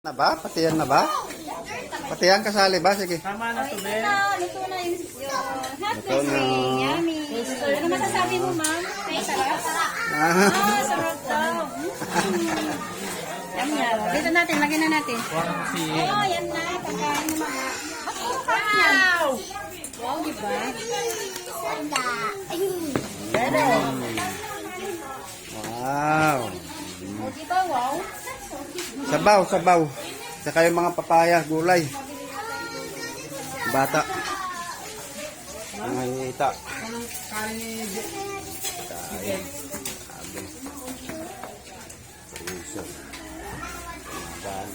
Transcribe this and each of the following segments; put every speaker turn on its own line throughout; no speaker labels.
Na ba? Patiyan na ba? Patiyan kasali ba? Sige.
Tama na to, Ben.
Luto na yung hot
Luto na.
dressing. Yummy. Ano masasabi mo, ma'am? Sarap. Sarap daw. Yan yan. Dito natin, lagyan na natin. Oh, yan na. Pagkain mo mga. Wow! Wow, di ba?
Wow.
Oh, di ba? Wow.
Sabaw, sabaw. Saka yung mga papaya, gulay. Bata. Mga hinita. Kain. Sabi. Puso. Kain.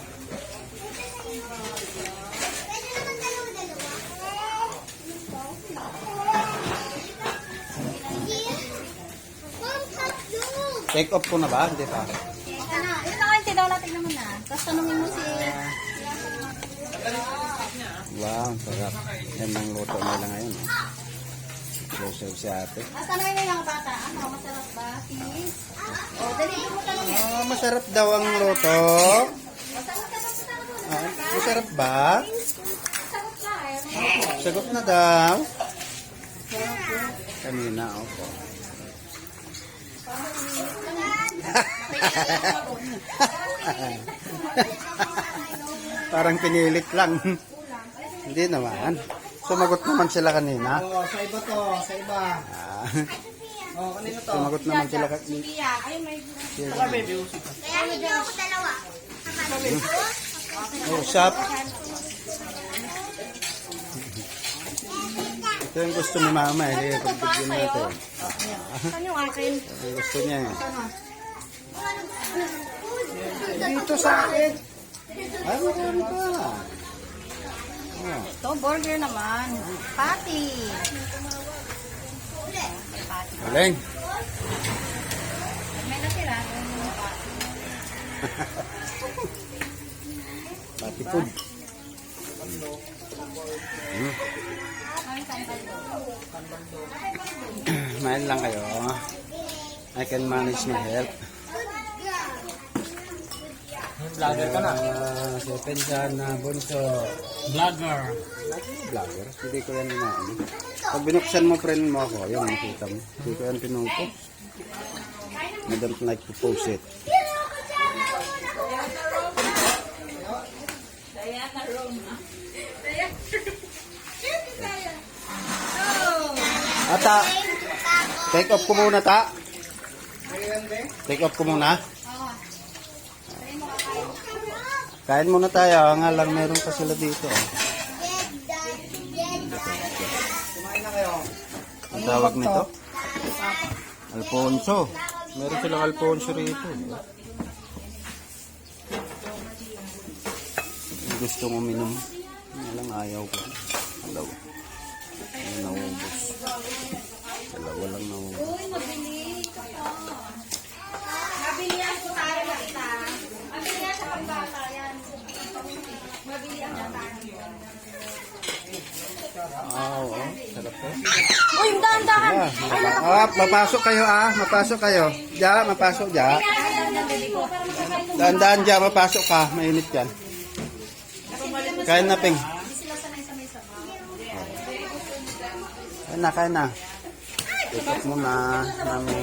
Take off ko na ba? Hindi pa.
Ito na, ito daw natin naman na. Tapos tanungin mo si...
Wow, sarap. Yan ang luto nila ngayon. Closer si ate.
Tapos tanungin mo yung bata. Ano, masarap ba? Sis? Oh, dali mo tanungin.
Oh, masarap daw ang luto. Ah, masarap ba? Sagot na daw. Kanina, opo. Parang pinilit lang. Hindi naman. Sumagot naman sila kanina.
Oo, sa iba to, sa iba.
Ah,
Oo, kanino to?
sumagot naman sila kanina.
Saka baby, usip.
Kaya hindi ako dalawa.
Usap. Ito yung gusto ni mama eh. Pagbigyan natin.
Saan yung akin?
Ito yung gusto niya eh.
Dito sa akin.
Ay, marami pa. Oh.
Ito, burger naman. Patty.
Galing.
May natira.
Pati food. Main lang kayo. I can manage my health.
Vlogger ka na.
Si Pensan na bunso.
Vlogger.
Vlogger? Hindi ko yan inaano. Pag binuksan mo, friend mo ako, yun, makita mo. Hindi ko yan pinupost. I don't like to post it. Ata, take off ko muna, ta. Take off ko muna. Kain muna tayo, nga lang meron pa sila dito. Ang tawag nito? Alfonso. Meron silang Alfonso rito. Gustong uminom. Nga lang ayaw ko. Dalawa. Ay, naubos. Dalawa lang naubos.
Uy, mabili ka pa. Mabili yan po tayo na kita. Mabili yan sa pambata yan. Mabili yan sa tayo.
Oo, sarap to.
Uy, dahan-dahan.
Mapasok kayo mapasok kayo. Mapasok ja. Dahan-dahan ja, mapasok ka. Mainit yan. Kain na, Ping. Kain na. Tikot mo na, mami.